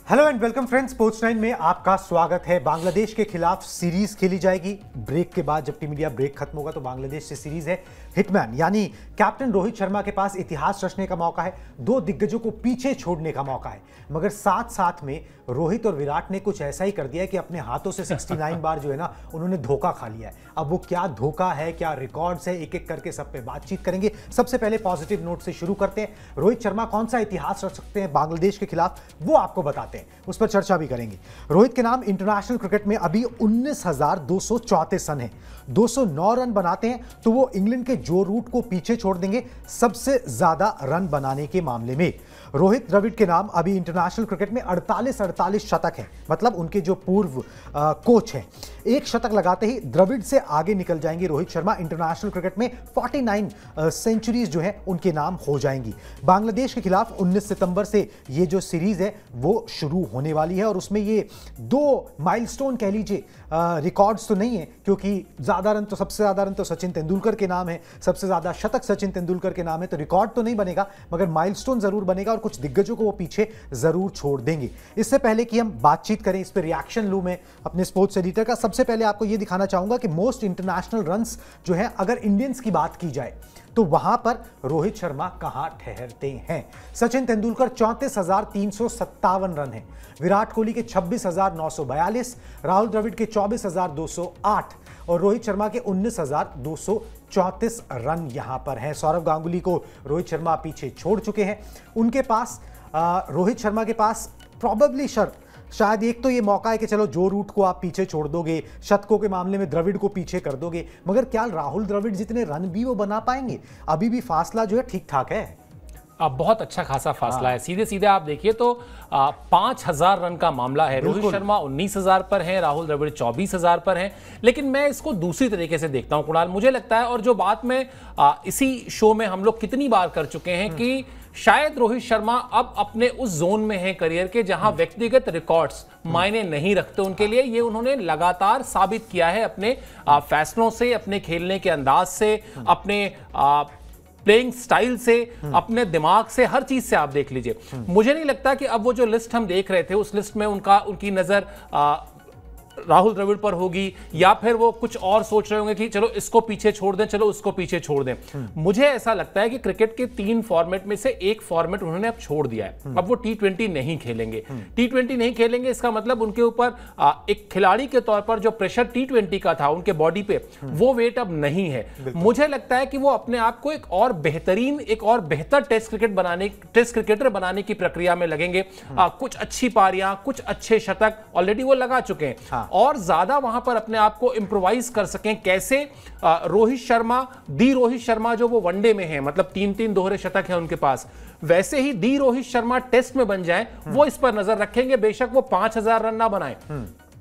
Hello and welcome friends, sports 9 में आपका स्वागत है। बांग्लादेश के खिलाफ सीरीज खेली जाएगी। ब्रेक के बाद जब टीम इंडिया ब्रेक खत्म होगा तो बांग्लादेश से सीरीज है हिटमैन, यानी कैप्टन रोहित शर्मा के पास इतिहास रचने का मौका है, दो दिग्गजों को पीछे छोड़ने का मौका है। मगर साथ साथ में रोहित और विराट ने कुछ ऐसा ही कर दिया है कि अपने हाथों से 69 बार जो है ना उन्होंने धोखा खा लिया है। अब वो क्या धोखा है, क्या रिकॉर्ड्स है, एक एक करके सब पे बातचीत करेंगे। सबसे पहले पॉजिटिव नोट से शुरू करते हैं। रोहित शर्मा कौन सा इतिहास रच सकते हैं बांग्लादेश के खिलाफ, वो आपको बताते हैं, उस पर चर्चा भी करेंगे। रोहित के नाम इंटरनेशनल क्रिकेट में अभी 19,234 रन है। 209 रन बनाते हैं तो वो इंग्लैंड के जो रूट को पीछे छोड़ देंगे सबसे ज्यादा रन बनाने के मामले में। रोहित द्रविड़ के नाम अभी इंटरनेशनल क्रिकेट में 48 शतक है, मतलब उनके जो पूर्व कोच हैं, एक शतक लगाते ही द्रविड़ से आगे निकल जाएंगे रोहित शर्मा। इंटरनेशनल क्रिकेट में 49 सेंचुरीज जो है उनके नाम हो जाएंगी। बांग्लादेश के खिलाफ 19 सितंबर से ये जो सीरीज है वो शुरू होने वाली है और उसमें ये दो माइलस्टोन कह लीजिए, रिकॉर्ड्स तो नहीं है क्योंकि सबसे ज्यादा रन तो सचिन तेंदुलकर के नाम है, सबसे ज्यादा शतक सचिन तेंदुलकर के नाम है, तो रिकॉर्ड तो नहीं बनेगा मगर माइलस्टोन जरूर बनेगा और कुछ दिग्गजों को वो पीछे जरूर छोड़ देंगे। इससे पहले कि हम बातचीत करें, इस पर रिएक्शन लूं मैं अपने स्पोर्ट्स एडिटर का, सबसे पहले आपको ये दिखाना चाहूंगा कि मोस्ट इंटरनेशनल रन्स जो है अगर इंडियंस की बात की जाए तो वहां पर रोहित शर्मा कहां ठहरते हैं। सचिन तेंदुलकर 34,357 रन है, विराट कोहली के 26,942, राहुल द्रविड़ के 24,208 और रोहित शर्मा के 19,234 रन यहां पर हैं। सौरव गांगुली को रोहित शर्मा पीछे छोड़ चुके हैं। उनके पास रोहित शर्मा के पास प्रॉबेबली शायद एक तो ये मौका है कि चलो जो रूट को आप पीछे छोड़ दोगे, शतकों के मामले में द्रविड़ को पीछे कर दोगे, मगर क्या राहुल द्रविड़ जितने रन भी वो बना पाएंगे? अभी भी फासला जो है ठीक ठाक है। बहुत अच्छा खासा फासला है। सीधे सीधे आप देखिए तो 5,000 रन का मामला है। रोहित शर्मा 19,000 पर हैं, राहुल द्रविड़ 24,000 पर हैं। लेकिन मैं इसको दूसरी तरीके से देखता हूं कुणाल, मुझे लगता है, और जो बात में इसी शो में हम लोग कितनी बार कर चुके हैं कि शायद रोहित शर्मा अब अपने उस जोन में है करियर के जहां व्यक्तिगत रिकॉर्ड्स मायने नहीं रखते उनके लिए। ये उन्होंने लगातार साबित किया है अपने फैसलों से, अपने खेलने के अंदाज से, अपने प्लेइंग स्टाइल से, अपने दिमाग से, हर चीज से आप देख लीजिए। मुझे नहीं लगता कि अब वो जो लिस्ट हम देख रहे थे उस लिस्ट में उनकी नजर राहुल द्रविड़ पर होगी या फिर वो कुछ और सोच रहे होंगे कि चलो इसको पीछे छोड़ दें, चलो उसको पीछे छोड़ दें। मुझे ऐसा लगता है कि क्रिकेट के 3 फॉर्मेट में से एक फॉर्मेट उन्होंने अब छोड़ दिया है। अब वो T20 नहीं खेलेंगे। T20 नहीं खेलेंगे, इसका मतलब उनके ऊपर एक खिलाड़ी के तौर पर जो प्रेशर T20 का था उनके बॉडी पे, वो वेट अब नहीं है। मुझे लगता है कि वो अपने आप को एक और बेहतर टेस्ट क्रिकेटर बनाने की प्रक्रिया में लगेंगे। कुछ अच्छी पारियां, कुछ अच्छे शतक ऑलरेडी वो लगा चुके हैं और ज्यादा वहां पर अपने आप को इंप्रोवाइज कर सकें। कैसे? रोहित शर्मा जो वो वनडे में है, मतलब 3-3 दोहरे शतक है उनके पास, वैसे ही दी रोहित शर्मा टेस्ट में बन जाए, वो इस पर नजर रखेंगे। बेशक वो 5,000 रन ना बनाए,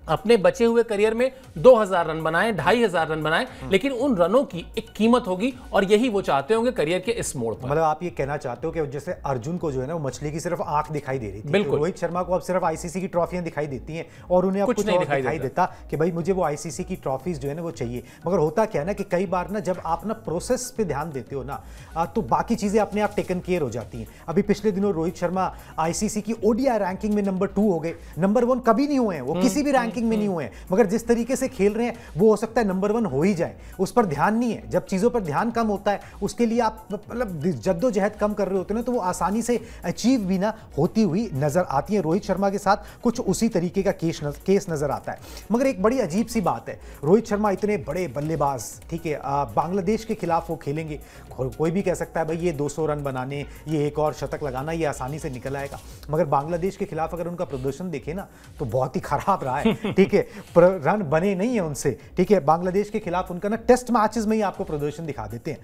अपने बचे हुए करियर में 2,000 रन बनाए, 2,500 रन बनाए, लेकिन उन रनों की एक कीमत होगी और यही वो चाहते होंगे करियर के इस मोड़ पर। मतलब आप ये कहना चाहते हो कि जैसे अर्जुन को जो है ना वो मछली की सिर्फ आंख दिखाई दे रही थी, बिल्कुल। तो रोहित शर्मा को अब सिर्फ आईसीसी की ट्रॉफियां दिखाई देती हैं और उन्हें अब कुछ नहीं दिखाई देता कि भाई मुझे वो आईसीसी की ट्रॉफीज जो है ना वो चाहिए। मगर होता क्या है ना कि कई बार ना जब आप ना प्रोसेस पे ध्यान देते हो ना तो बाकी चीजें अपने आप टेकन केयर हो जाती हैं। अभी पिछले दिनों रोहित शर्मा आईसीसी की ओडीआई रैंकिंग में नंबर 2 हो गए। नंबर 1 कभी नहीं हुए हैं, वो किसी भी रैंकिंग में नहीं हुए हैं, मगर जिस तरीके से खेल रहे हैं वो हो सकता है नंबर 1 हो ही जाए। उस पर ध्यान नहीं है। जब चीजों पर ध्यान कम होता है उसके लिए आप मतलब जद्दोजहद कम कर रहे होते हैं ना, तो वो आसानी से अचीव भी ना होती हुई नजर आती है। रोहित शर्मा के साथ कुछ उसी तरीके का केस नजर आता है। मगर एक बड़ी अजीब सी बात है, रोहित शर्मा इतने बड़े बल्लेबाज, ठीक है, बांग्लादेश के खिलाफ वो खेलेंगे। कोई भी कह सकता है भाई ये 200 रन बनाने, ये एक और शतक लगाना, ये आसानी से निकल आएगा। मगर बांग्लादेश के खिलाफ अगर उनका प्रदर्शन देखे ना तो बहुत ही खराब रहा है, ठीक है, रन बने नहीं है उनसे, ठीक है। बांग्लादेश के खिलाफ उनका ना टेस्ट मैचेस में ही आपको प्रदर्शन दिखा देते हैं।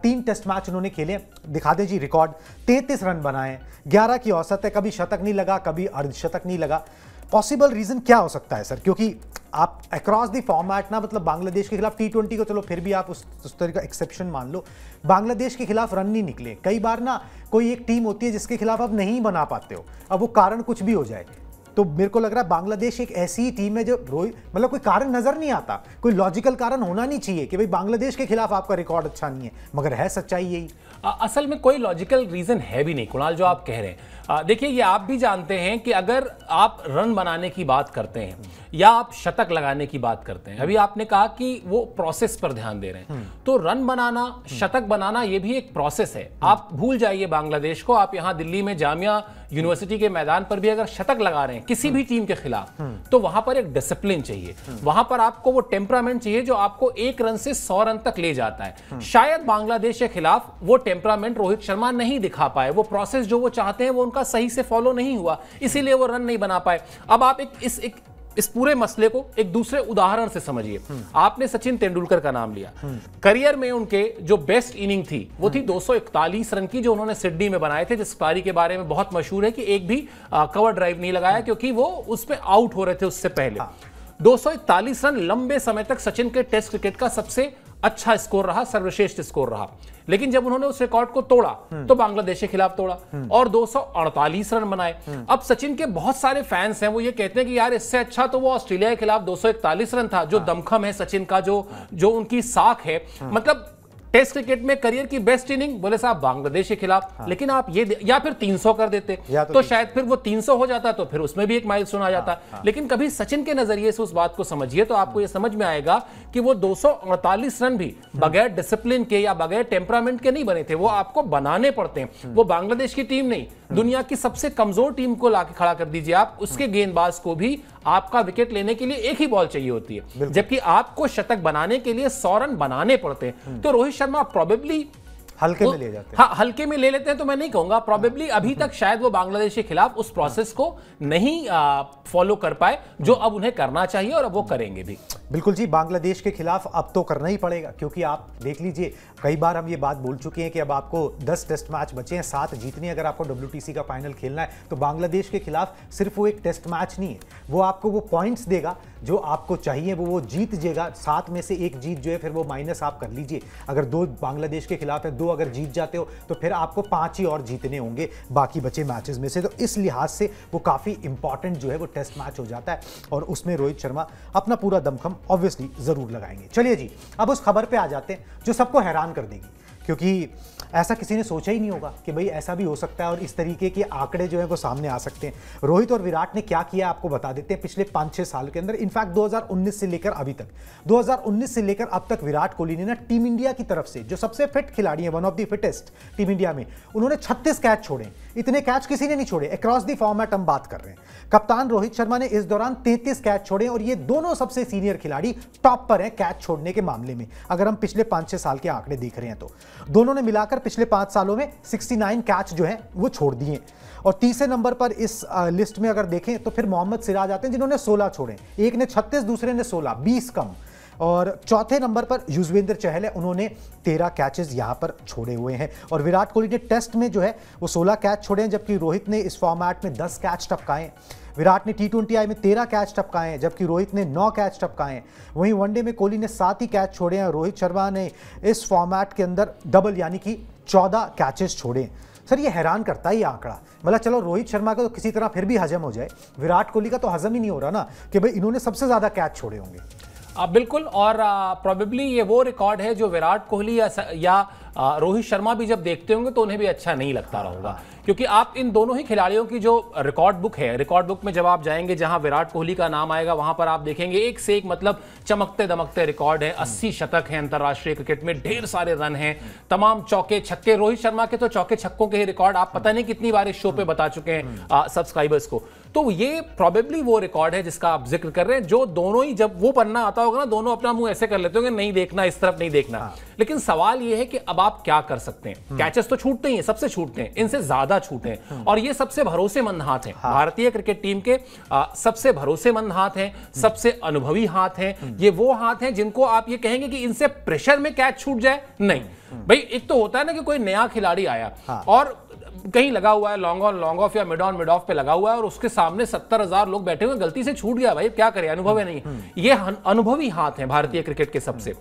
3 टेस्ट मैच उन्होंने खेले, दिखा दें जी रिकॉर्ड, 33 रन बनाए, 11 की औसत है, कभी शतक नहीं लगा, कभी अर्धशतक नहीं लगा। पॉसिबल रीजन क्या हो सकता है सर? क्योंकि आप अक्रॉस द फॉर्मेट ना, मतलब बांग्लादेश के खिलाफ T20 को चलो फिर भी आप उस तरह का एक्सेप्शन मान लो, बांग्लादेश के खिलाफ रन नहीं निकले। कई बार ना कोई एक टीम होती है जिसके खिलाफ आप नहीं बना पाते हो, अब वो कारण कुछ भी हो जाए, तो मेरे को लग रहा है बांग्लादेश एक ऐसी टीम है जो मतलब कोई कारण नजर नहीं आता, कोई लॉजिकल कारण होना नहीं चाहिए कि भाई बांग्लादेश के खिलाफ आपका रिकॉर्ड अच्छा नहीं है, मगर है सच्चाई यही। असल में कोई लॉजिकल रीजन है भी नहीं कुणाल जो आप कह रहे हैं। देखिए, ये आप भी जानते हैं कि अगर आप रन बनाने की बात करते हैं या आप शतक लगाने की बात करते हैं, अभी आपने कहा कि वो प्रोसेस पर ध्यान दे रहे हैं, तो रन बनाना, शतक बनाना, ये भी एक प्रोसेस है। आप भूल जाइए बांग्लादेश को, आप यहां दिल्ली में जामिया यूनिवर्सिटी के मैदान पर भी अगर शतक लगा रहे हैं किसी भी टीम के खिलाफ, तो वहां पर एक डिसिप्लिन चाहिए, वहां पर आपको वो टेम्परामेंट चाहिए जो आपको 1 रन से 100 रन तक ले जाता है। शायद बांग्लादेश के खिलाफ वो टेम्परामेंट रोहित शर्मा नहीं दिखा पाए, वो प्रोसेस जो वो चाहते हैं वो उनका सही से फॉलो नहीं हुआ, इसीलिए वो रन नहीं बना पाए। अब आप इस पूरे मसले को एक दूसरे उदाहरण से समझिए। आपने सचिन तेंदुलकर का नाम लिया, करियर में उनके जो बेस्ट इनिंग थी वो थी 241 रन की, जो उन्होंने सिडनी में बनाए थे, जिस पारी के बारे में बहुत मशहूर है कि एक भी कवर ड्राइव नहीं लगाया क्योंकि वो उसमें आउट हो रहे थे उससे पहले। 241 रन लंबे समय तक सचिन के टेस्ट क्रिकेट का सबसे अच्छा स्कोर रहा, सर्वश्रेष्ठ स्कोर रहा। लेकिन जब उन्होंने उस रिकॉर्ड को तोड़ा तो बांग्लादेश के खिलाफ तोड़ा और 248 रन बनाए। अब सचिन के बहुत सारे फैंस हैं, वो ये कहते हैं कि यार इससे अच्छा तो वो ऑस्ट्रेलिया के खिलाफ 241 रन था, जो दमखम है सचिन का, जो उनकी साख है, मतलब टेस्ट क्रिकेट में करियर की बेस्ट इनिंग, बोले साहब बांग्लादेश के खिलाफ। लेकिन आप ये या फिर 300 कर देते तो शायद फिर वो 300 हो जाता, तो फिर उसमें भी एक माइलस्टोन आ जाता। लेकिन कभी सचिन के नजरिए से उस बात को समझिए तो आपको ये समझ में आएगा कि वो 248 रन भी बगैर डिसिप्लिन के या बगैर टेम्परामेंट के नहीं बने थे, वो आपको बनाने पड़ते हैं। वो बांग्लादेश की टीम नहीं, दुनिया की सबसे कमजोर टीम को लाके खड़ा कर दीजिए आप, उसके गेंदबाज को भी आपका विकेट लेने के लिए एक ही बॉल चाहिए होती है, जबकि आपको शतक बनाने के लिए 100 रन बनाने पड़ते हैं। तो रोहित शर्मा प्रोबेबली हल्के में ले जाते हैं। हाँ, हल्के में ले लेते हैं तो मैं नहीं कहूंगा, प्रोबेबली अभी तक शायद वो बांग्लादेश के खिलाफ उस प्रोसेस को नहीं फॉलो कर पाए जो अब उन्हें करना चाहिए, और अब वो करेंगे भी। बिल्कुल जी, बांग्लादेश के खिलाफ अब तो करना ही पड़ेगा, क्योंकि आप देख लीजिए, कई बार हम ये बात बोल चुके हैं कि अब आपको 10 टेस्ट मैच बचे हैं, 7 जीतने अगर आपको WTC का फाइनल खेलना है। तो बांग्लादेश के खिलाफ सिर्फ वो एक टेस्ट मैच नहीं है, वो आपको वो पॉइंट्स देगा जो आपको चाहिए, वो जीत जाएगा। 7 में से 1 जीत जो है फिर वो माइनस आप कर लीजिए, अगर 2 बांग्लादेश के खिलाफ है, 2 अगर जीत जाते हो तो फिर आपको 5 ही और जीतने होंगे बाकी बचे मैचेस में से। तो इस लिहाज से वो काफ़ी इंपॉर्टेंट जो है वो टेस्ट मैच हो जाता है, और उसमें रोहित शर्मा अपना पूरा दमखम ऑब्वियसली जरूर लगाएंगे। चलिए जी, अब उस खबर पे आ जाते हैं जो सबको हैरान कर देगी, क्योंकि ऐसा किसी ने सोचा ही नहीं होगा कि भाई ऐसा भी हो सकता है और इस तरीके के आंकड़े जो है वो सामने आ सकते हैं। रोहित और विराट ने क्या किया आपको बता देते हैं पिछले 5-6 साल के अंदर। इनफैक्ट 2019 से लेकर अभी तक, 2019 से लेकर अब तक विराट कोहली ने ना टीम इंडिया की तरफ से, जो सबसे फिट खिलाड़ी है, one of the fittest team India में, उन्होंने 36 कैच छोड़े। इतने कैच किसी ने नहीं छोड़े अक्रॉस द फॉर्मेट हम बात कर रहे हैं। कप्तान रोहित शर्मा ने इस दौरान 33 कैच छोड़े, और ये दोनों सबसे सीनियर खिलाड़ी टॉप पर हैं कैच छोड़ने के मामले में, अगर हम पिछले 5-6 साल के आंकड़े देख रहे हैं तो। दोनों ने मिलाकर पिछले 5 सालों में 69 कैच जो है वो छोड़ दिए। और तीसरे नंबर पर इस लिस्ट में अगर देखें तो फिर मोहम्मद सिराज आते हैं, जिन्होंने 16 छोड़े, एक ने 36, दूसरे ने 16, 20 कम। और चौथे नंबर पर युजवेंद्र चहल है, उन्होंने 13 कैचेस यहां पर छोड़े हुए हैं। और विराट कोहली ने टेस्ट में जो है वो 16 कैच छोड़े हैं, जबकि रोहित ने इस फॉर्मेट में 10 कैच टपकाए। विराट ने T20I में 13 कैच टपकाए हैं, जबकि रोहित ने 9 कैच टपकाए हैं। वहीं वनडे में कोहली ने 7 ही कैच छोड़े हैं, रोहित शर्मा ने इस फॉर्मेट के अंदर डबल यानी कि 14 कैचेस छोड़े। सर ये हैरान करता है ये आंकड़ा, मतलब चलो रोहित शर्मा का तो किसी तरह फिर भी हजम हो जाए, विराट कोहली का तो हजम ही नहीं हो रहा ना कि भाई इन्होंने सबसे ज्यादा कैच छोड़े होंगे। बिल्कुल, और प्रोबेबली ये वो रिकॉर्ड है जो विराट कोहली या रोहित शर्मा भी जब देखते होंगे तो उन्हें भी अच्छा नहीं लगता होगा, क्योंकि आप इन दोनों ही खिलाड़ियों की जो रिकॉर्ड बुक है, रिकॉर्ड बुक में जब आप जाएंगे जहां विराट कोहली का नाम आएगा वहां पर आप देखेंगे एक से एक मतलब चमकते दमकते रिकॉर्ड है। 80 शतक हैं अंतरराष्ट्रीय क्रिकेट में, ढेर सारे रन हैं, तमाम चौके छक्के। रोहित शर्मा के तो चौके छक्कों के ही रिकॉर्ड आप पता नहीं कितनी बार इस शो पे बता चुके हैं सब्सक्राइबर्स को। तो ये प्रोबेबली वो रिकॉर्ड है जिसका आप जिक्र कर रहे हैं, जो दोनों ही जब वो पन्ना आता होगा ना, दोनों अपना मुंह ऐसे कर लेते होंगे, नहीं देखना, इस तरफ नहीं देखना। लेकिन सवाल ये है कि अब आप क्या कर सकते हैं। कैचेस तो छूटते ही हैं, सबसे छूटते हैं, इनसे ज्यादा छूटे हैं, और ये सबसे भरोसेमंद हाथ हैं भारतीय क्रिकेट टीम के, सबसे भरोसेमंद हाथ हैं, सबसे अनुभवी हाथ हैं। ये वो हाथ हैं जिनको आप ये कहेंगे कि इनसे प्रेशर में कैच छूट जाए, नहीं भाई। एक तो होता है ना कि कोई नया खिलाड़ी आया और कहीं लगा हुआ है, लॉन्ग ऑन लॉन्ग ऑफ या मिड ऑन मिड ऑफ पे लगा हुआ है, और उसके सामने 70,000 लोग बैठे हुए, गलती से छूट गया भाई, क्या करें, अनुभव है नहीं। ये अनुभवी हाथ हैं भारतीय क्रिकेट के सबसे।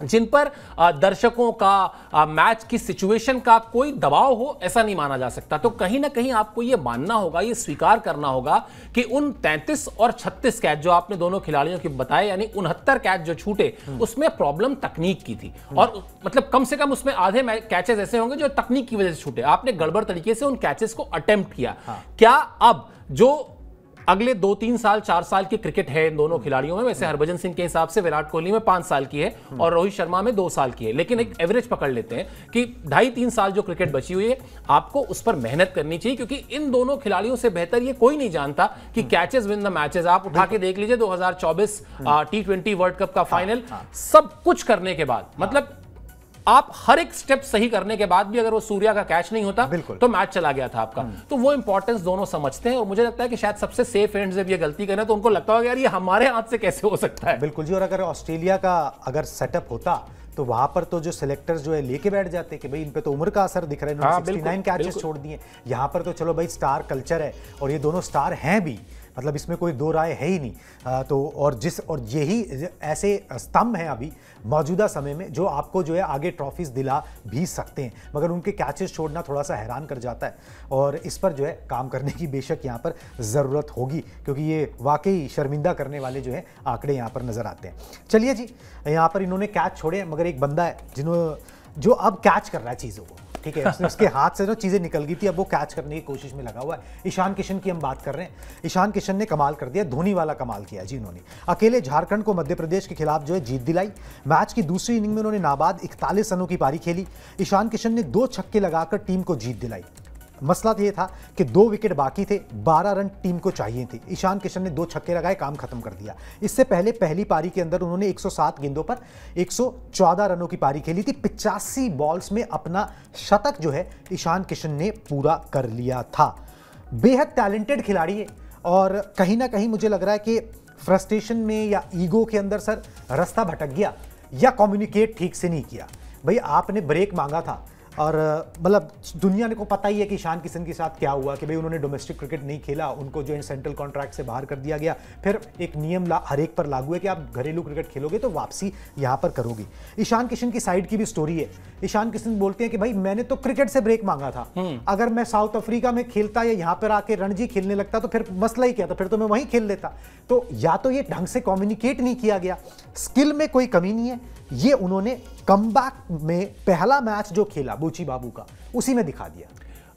जिन पर दर्शकों का मैच की सिचुएशन का कोई दबाव हो, ऐसा नहीं माना जा सकता। तो कहीं ना कहीं आपको यह मानना होगा, यह स्वीकार करना होगा कि उन 33 और 36 कैच जो आपने दोनों खिलाड़ियों के बताए, यानी 69 कैच जो छूटे, उसमें प्रॉब्लम तकनीक की थी। और मतलब कम से कम उसमें आधे कैचेस ऐसे होंगे जो तकनीक की वजह से छूटे। आपने गड़बड़ तरीके से उन कैचेस को अटेम्प्ट किया। क्या अब जो अगले 2-3 साल 4 साल की क्रिकेट है इन दोनों खिलाड़ियों में, वैसे हरभजन सिंह के हिसाब से विराट कोहली में 5 साल की है और रोहित शर्मा में 2 साल की है, लेकिन एक एवरेज पकड़ लेते हैं कि 2.5-3 साल जो क्रिकेट बची हुई है, आपको उस पर मेहनत करनी चाहिए, क्योंकि इन दोनों खिलाड़ियों से बेहतर ये कोई नहीं जानता कि कैचेस विन द मैचेस। आप उठा के देख लीजिए 2024 T20 वर्ल्ड कप का फाइनल, सब कुछ करने के बाद, मतलब आप हर एक स्टेप सही करने के बाद भी अगर वो सूर्या का कैच नहीं होता तो मैच चला गया था आपका। तो वो इंपॉर्टेंस दोनों समझते हैं, और मुझे लगता है कि शायद सबसे सेफ एंड जब ये गलती करें तो उनको लगता होगा यार ये हमारे हाथ से कैसे हो सकता है। बिल्कुल जी। और अगर ऑस्ट्रेलिया का अगर सेटअप होता तो वहां पर तो जो सिलेक्टर्स जो है लेके बैठ जाते कि भाई इन पे तो उम्र का असर दिख रहा है, इन्होंने 69 कैचेस छोड़ दिए। यहाँ पर तो चलो भाई स्टार कल्चर है और ये दोनों स्टार हैं भी, मतलब इसमें कोई दो राय है ही नहीं। तो और यही ऐसे स्तंभ हैं अभी मौजूदा समय में जो आपको जो है आगे ट्रॉफीज दिला भी सकते हैं, मगर उनके कैचेस छोड़ना थोड़ा सा हैरान कर जाता है, और इस पर जो है काम करने की बेशक यहाँ पर ज़रूरत होगी, क्योंकि ये वाकई शर्मिंदा करने वाले जो है आंकड़े यहाँ पर नज़र आते हैं। चलिए जी, यहाँ पर इन्होंने कैच छोड़े, मगर एक बंदा है जो अब कैच कर रहा है चीज़ों को, ठीक है। उसके हाथ से जो चीज़ें निकल गई थी, अब वो कैच करने की कोशिश में लगा हुआ है। ईशान किशन की हम बात कर रहे हैं। ईशान किशन ने कमाल कर दिया, धोनी वाला कमाल किया जी। इन्होंने अकेले झारखंड को मध्य प्रदेश के खिलाफ जो है जीत दिलाई। मैच की दूसरी इनिंग में उन्होंने नाबाद 41 रनों की पारी खेली। ईशान किशन ने 2 छक्के लगाकर टीम को जीत दिलाई। मसला तो ये था कि 2 विकेट बाकी थे, 12 रन टीम को चाहिए थे। ईशान किशन ने 2 छक्के लगाए, काम खत्म कर दिया। इससे पहले पहली पारी के अंदर उन्होंने 107 गेंदों पर 114 रनों की पारी खेली थी। 85 बॉल्स में अपना शतक जो है ईशान किशन ने पूरा कर लिया था। बेहद टैलेंटेड खिलाड़ी है, और कहीं ना कहीं मुझे लग रहा है कि फ्रस्ट्रेशन में या ईगो के अंदर सर रास्ता भटक गया, या कम्युनिकेट ठीक से नहीं किया। भाई आपने ब्रेक मांगा था, और मतलब दुनिया को पता ही है कि ईशान किशन के साथ क्या हुआ, कि भाई उन्होंने डोमेस्टिक क्रिकेट नहीं खेला, उनको जो है सेंट्रल कॉन्ट्रैक्ट से बाहर कर दिया गया। फिर एक नियम हर एक पर लागू है कि आप घरेलू क्रिकेट खेलोगे तो वापसी यहाँ पर करोगे। ईशान किशन की साइड की भी स्टोरी है। ईशान किशन बोलते हैं कि भाई मैंने तो क्रिकेट से ब्रेक मांगा था, अगर मैं साउथ अफ्रीका में खेलता या यहाँ पर आके रणजी खेलने लगता तो फिर मसला ही क्या था, फिर तो मैं वहीं खेल लेता। तो या तो ये ढंग से कम्युनिकेट नहीं किया गया, स्किल में कोई कमी नहीं है, ये उन्होंने कमबैक में पहला मैच जो खेला बूची बाबू का, उसी में दिखा दिया।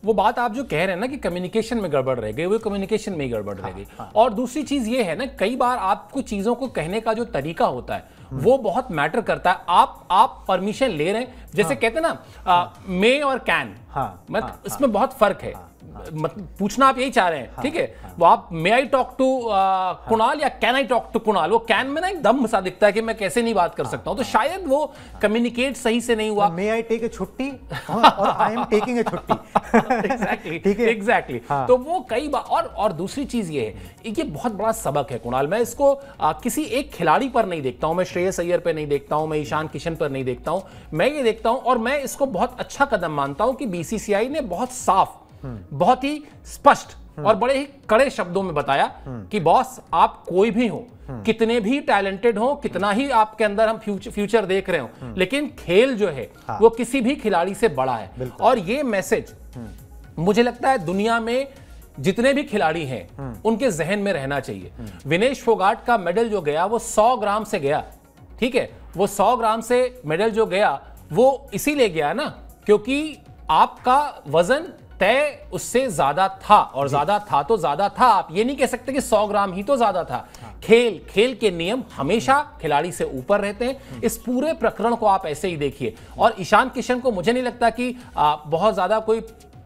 वो बात आप जो कह रहे हैं ना कि कम्युनिकेशन में गड़बड़ रह गई, वो कम्युनिकेशन में ही गड़बड़ रह गई। और दूसरी चीज ये है ना, कई बार आपको चीजों को कहने का जो तरीका होता है वो बहुत मैटर करता है। आप परमिशन ले रहे हैं, जैसे कहते हैं ना मे और कैन, मतलब इसमें बहुत फर्क है। पूछना आप यही चाह रहे हैं, ठीक है। वो आप may I talk to Kunal या can I talk to Kunal, वो कैन में ना एक दम सा दिखता है कि मैं कैसे नहीं बात कर सकता हूं, तो शायद वो कम्युनिकेट सही से नहीं हुआ। मे आई टेक ए छुट्टी और आई एम टेकिंग ए छुट्टी। एग्जैक्टली, ठीक है, एग्जैक्टली। तो वो कई बार, और दूसरी चीज ये है, ये बहुत बड़ा सबक है कुणाल। मैं इसको किसी एक खिलाड़ी पर नहीं देखता हूं, मैं श्रेयस अय्यर पर नहीं देखता हूं, मैं ईशान किशन पर नहीं देखता हूं, मैं ये देखता हूं, और मैं इसको बहुत अच्छा कदम मानता हूं कि बीसीसीआई ने बहुत साफ, बहुत ही स्पष्ट और बड़े ही कड़े शब्दों में बताया कि बॉस आप कोई भी हो, कितने भी टैलेंटेड हो, कितना ही आपके अंदर हम फ्यूचर देख रहे हो, लेकिन खेल जो है वो किसी भी खिलाड़ी से बड़ा है। और ये मैसेज मुझे लगता है दुनिया में जितने भी खिलाड़ी हैं उनके जहन में रहना चाहिए। विनेश फोगाट का मेडल जो गया वो 100 ग्राम से गया, ठीक है। वो 100 ग्राम से मेडल जो गया वो इसीलिए गया ना क्योंकि आपका वजन तय उससे ज्यादा था, और ज्यादा था तो ज्यादा था। आप ये नहीं कह सकते कि 100 ग्राम ही तो ज्यादा था। खेल के नियम हमेशा खिलाड़ी से ऊपर रहते हैं। इस पूरे प्रकरण को आप ऐसे ही देखिए। और ईशान किशन को मुझे नहीं लगता कि बहुत ज्यादा कोई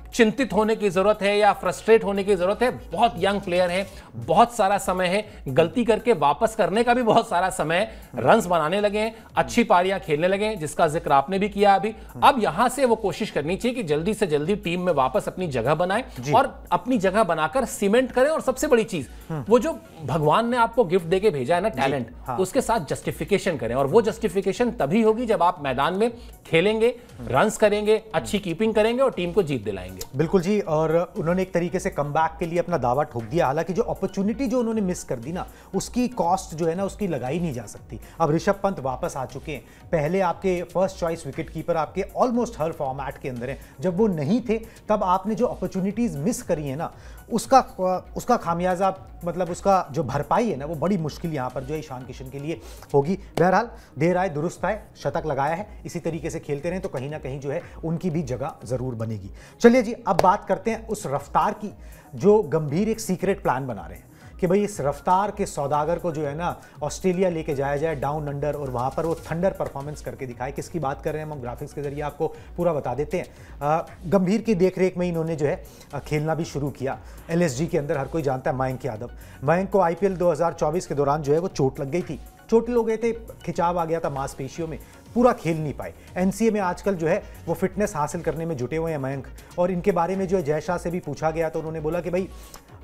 चिंतित होने की जरूरत है या फ्रस्ट्रेट होने की जरूरत है। बहुत यंग प्लेयर है, बहुत सारा समय है, गलती करके वापस करने का भी बहुत सारा समय है। रन्स बनाने लगे हैं, अच्छी पारियां खेलने लगे हैं, जिसका जिक्र आपने भी किया अभी। अब यहां से वो कोशिश करनी चाहिए कि जल्दी से जल्दी टीम में वापस अपनी जगह बनाए और अपनी जगह बनाकर सीमेंट करें। और सबसे बड़ी चीज, वो जो भगवान ने आपको गिफ्ट देके भेजा है ना, टैलेंट, उसके साथ जस्टिफिकेशन करें। और वो जस्टिफिकेशन तभी होगी जब आप मैदान में खेलेंगे, रन्स करेंगे, अच्छी कीपिंग करेंगे और टीम को जीत दिलाएंगे। बिल्कुल जी, और उन्होंने एक तरीके से कमबैक के लिए अपना दावा ठोक दिया। हालांकि जो अपॉर्चुनिटी जो उन्होंने मिस कर दी ना, उसकी कॉस्ट जो है ना उसकी लगाई नहीं जा सकती। अब ऋषभ पंत वापस आ चुके हैं, पहले आपके फर्स्ट चॉइस विकेट कीपर आपके ऑलमोस्ट हर फॉर्मेट के अंदर हैं। जब वो नहीं थे तब आपने जो अपॉर्चुनिटीज मिस करी है ना, उसका खामियाजा मतलब उसका जो भरपाई है ना, वो बड़ी मुश्किल यहाँ पर जो है ईशान किशन के लिए होगी। बहरहाल देर आए दुरुस्त आए, शतक लगाया है, इसी तरीके से खेलते रहें तो कहीं ना कहीं जो है उनकी भी जगह जरूर बनेगी। चलिए जी, अब बात करते हैं उस रफ्तार की जो गंभीर एक सीक्रेट प्लान बना रहे हैं कि भाई इस रफ्तार के सौदागर को जो है ना ऑस्ट्रेलिया लेके जाया जाए डाउन अंडर, और वहाँ पर वो थंडर परफॉर्मेंस करके दिखाए। किसकी बात कर रहे हैं हम ग्राफिक्स के जरिए आपको पूरा बता देते हैं। गंभीर की देखरेख में इन्होंने जो है खेलना भी शुरू किया एलएसजी के अंदर। हर कोई जानता है मयंक यादव। मयंक को आईपीएल 2024 के दौरान जो है वो चोट लग गई थी, चोटिल हो गए थे, खिंचाव आ गया था मांसपेशियों में, पूरा खेल नहीं पाए। एनसीए में आजकल जो है वो फिटनेस हासिल करने में जुटे हुए हैं मयंक। और इनके बारे में जो है जय शाह से भी पूछा गया तो उन्होंने बोला कि भाई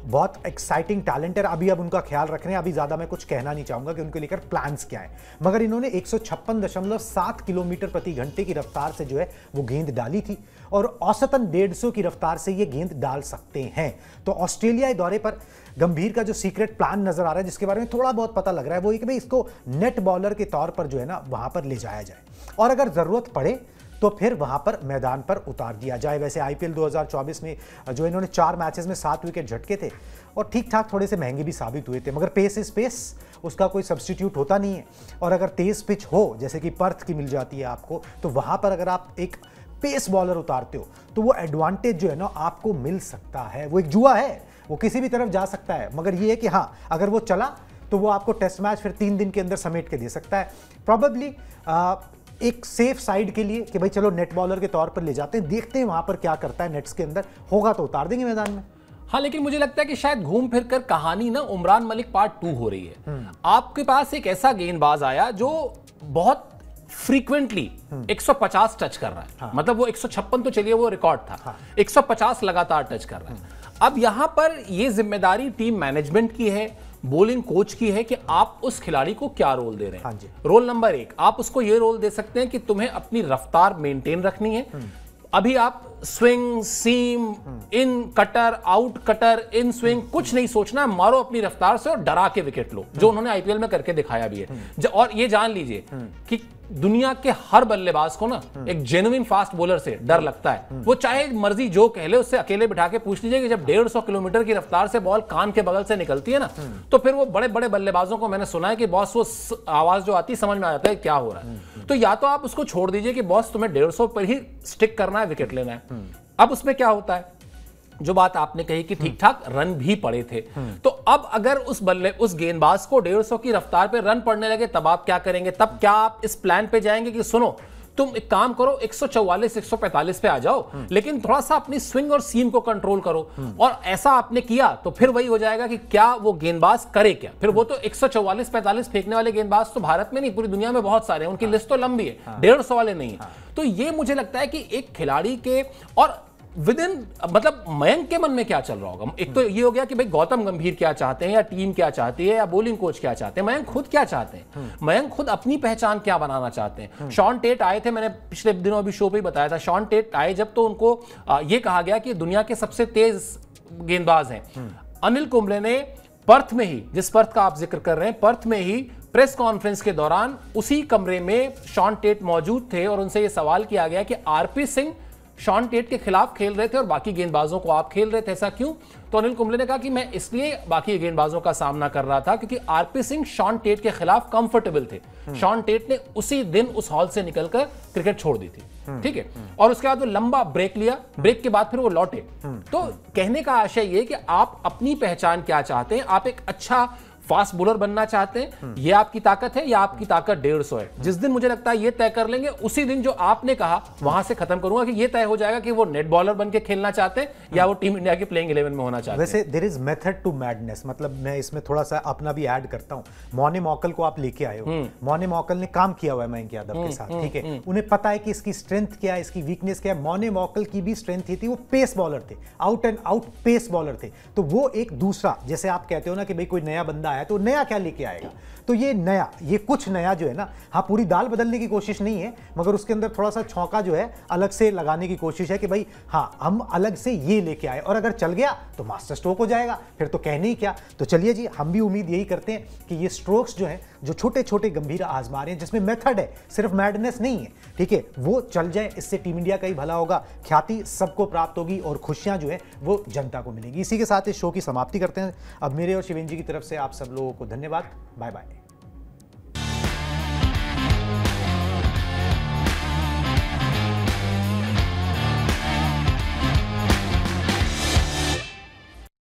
बहुत एक्साइटिंग टैलेंट है, अभी अब उनका ख्याल रख रहे हैं, अभी ज़्यादा मैं कुछ कहना नहीं चाहूँगा कि उनको लेकर प्लान्स क्या है। मगर इन्होंने 156.7 किलोमीटर प्रति घंटे की रफ्तार से जो है वो गेंद डाली थी, और औसतन 150 की रफ्तार से ये गेंद डाल सकते हैं। तो ऑस्ट्रेलिया दौरे पर गंभीर का जो सीक्रेट प्लान नजर आ रहा है, जिसके बारे में थोड़ा बहुत पता लग रहा है, वो ये कि भाई इसको नेट बॉलर के तौर पर जो है ना वहाँ पर ले जाया जाए, और अगर ज़रूरत पड़े तो फिर वहां पर मैदान पर उतार दिया जाए। वैसे आईपीएल 2024 में जो इन्होंने 4 मैचेस में 7 विकेट झटके थे और ठीक ठाक थोड़े से महंगे भी साबित हुए थे, मगर पेस इज पेस, उसका कोई सब्स्टिट्यूट होता नहीं है। और अगर तेज पिच हो जैसे कि पर्थ की मिल जाती है आपको, तो वहां पर अगर आप एक पेस बॉलर उतारते हो तो वो एडवांटेज जो है ना आपको मिल सकता है। वो एक जुआ है, वो किसी भी तरफ जा सकता है, मगर ये है कि हाँ अगर वो चला तो वो आपको टेस्ट मैच फिर 3 दिन के अंदर समेट के दे सकता है। प्रॉबेबली एक सेफ साइड के लिए कि भाई चलो नेट बॉलर के तौर पर ले जाते हैं, देखते हैं वहां पर क्या करता है, नेट्स के अंदर होगा तो उतार देंगे मैदान में। हाँ, लेकिन मुझे लगता है कि शायद घूम फिर कर कहानी ना उमरान मलिक पार्ट 2 हो रही है। आपके पास एक ऐसा गेंदबाज आया जो बहुत फ्रीक्वेंटली 150 टच कर रहा है। हाँ। मतलब वो 156 तो चलिए वो रिकॉर्ड था। हाँ। 150 लगातार टच कर रहा है। अब यहां पर ये जिम्मेदारी टीम मैनेजमेंट की है, बॉलिंग कोच की है कि आप उस खिलाड़ी को क्या रोल दे रहे हैं। हाँ जी। रोल नंबर 1, आप उसको ये रोल दे सकते हैं कि तुम्हें अपनी रफ्तार मेंटेन रखनी है। अभी आप swing, seam, in cutter, out cutter, in swing कुछ नहीं सोचना, मारो अपनी रफ्तार से और डरा के विकेट लो, जो उन्होंने आईपीएल में करके दिखाया भी है। और ये जान लीजिए कि दुनिया के हर बल्लेबाज को ना एक जेन्युइन फास्ट बॉलर से डर लगता है। वो चाहे मर्जी जो कह ले, उससे अकेले बिठा के पूछ लीजिए कि जब 150 किलोमीटर की रफ्तार से बॉल कान के बगल से निकलती है ना, तो फिर वो बड़े बड़े बल्लेबाजों को मैंने सुना है कि बॉस वो आवाज जो आती है समझ में आ जाता है क्या हो रहा है। तो या तो आप उसको छोड़ दीजिए कि बॉस तुम्हें 150 पर ही स्टिक करना है, विकेट लेना है। अब उसमें क्या होता है, जो बात आपने कही कि ठीक ठाक रन भी पड़े थे, तो अब अगर उस गेंदबाज को 150 की रफ्तार पे रन पड़ने लगे तब आप क्या करेंगे? तब क्या आप इस प्लान पे जाएंगे कि सुनो तुम एक काम करो 144 145 पे आ जाओ, लेकिन थोड़ा सा अपनी स्विंग और सीम को कंट्रोल करो। और ऐसा आपने किया तो फिर वही हो जाएगा कि क्या वो गेंदबाज करे क्या। फिर वो तो 144 45 फेंकने वाले गेंदबाज तो भारत में नहीं पूरी दुनिया में बहुत सारे हैं, उनकी लिस्ट तो लंबी है, 150 वाले नहीं है। तो ये मुझे लगता है कि एक खिलाड़ी के और विद इन मतलब मयंक के मन में क्या चल रहा होगा। एक तो ये हो गया कि भाई गौतम गंभीर क्या चाहते हैं, या टीम क्या चाहती है, या बॉलिंग कोच क्या चाहते हैं, मयंक खुद क्या चाहते हैं, मयंक खुद अपनी पहचान क्या बनाना चाहते हैं। शॉन टेट आए थे, मैंने पिछले दिनों अभी शो पे ही बताया था, शॉन टेट आए जब तो उनको ये कहा गया कि दुनिया के सबसे तेज गेंदबाज हैं। अनिल कुंबले ने पर्थ में ही, जिस पर्थ का आप जिक्र कर रहे हैं, पर्थ में ही प्रेस कॉन्फ्रेंस के दौरान उसी कमरे में शॉन टेट मौजूद थे और उनसे यह सवाल किया गया कि आरपी सिंह शॉन टेट के खिलाफ खेल रहे थे और बाकी गेंदबाजों को आप खेल रहे थे, ऐसा क्यों? तो अनिल कुंबले ने कहा कि मैं इसलिए बाकी गेंदबाजों का सामना कर रहा था क्योंकि आरपी सिंह शॉन टेट के खिलाफ कंफर्टेबल थे। शॉन टेट ने उसी दिन उस हॉल से निकलकर क्रिकेट छोड़ दी थी, ठीक है। और उसके बाद वो लंबा ब्रेक लिया, ब्रेक के बाद फिर वो लौटे। तो कहने का आशय ये कि आप अपनी पहचान क्या चाहते हैं, आप एक अच्छा फास्ट बॉलर बनना चाहते हैं, ये आपकी ताकत है या आपकी ताकत 150 है। जिस दिन मुझे लगता है ये तय कर लेंगे, उसी दिन जो आपने कहा वहां से खत्म करूंगा कि ये तय हो जाएगा कि वो नेट बॉलर बन के खेलना चाहते हैं या वो टीम इंडिया की प्लेइंग 11 में होना चाहते हैं। वैसे there is method to madness, मतलब मैं इसमें थोड़ा सा अपना भी ऐड करता हूं। मौने मौकल को आप लेके आए हो, मौने मौकल ने काम किया हुआ है मयंक यादव के साथ, ठीक है। उन्हें पता है कि इसकी स्ट्रेंथ क्या है, इसकी वीकनेस क्या है। मौने मौकल की भी स्ट्रेंथ ही थी, वो पेस बॉलर थे, out and out pace bowler थे। तो वो एक दूसरा, जैसे आप कहते हो ना कि भाई कोई नया बंदा आया तो नया क्या लेके आएगा। तो ये नया, ये कुछ नया जो है ना, हाँ पूरी दाल बदलने की कोशिश नहीं है, मगर उसके अंदर थोड़ा सा छौंका जो है अलग से लगाने की कोशिश है कि भाई हाँ हम अलग से ये लेके आए, और अगर चल गया तो मास्टर स्ट्रोक हो जाएगा, फिर तो कहने ही क्या। तो चलिए जी, हम भी उम्मीद यही करते हैं कि ये स्ट्रोक्स जो हैं, जो छोटे छोटे गंभीर आजमा रहे हैं, जिसमें मेथड है, सिर्फ मैडनेस नहीं है, ठीक है, वो चल जाए। इससे टीम इंडिया का ही भला होगा, ख्याति सबको प्राप्त होगी और खुशियां जो है वो जनता को मिलेगी। इसी के साथ इस शो की समाप्ति करते हैं। अब मेरे और शिवेन जी की तरफ से आप सब लोगों को धन्यवाद। Bye bye.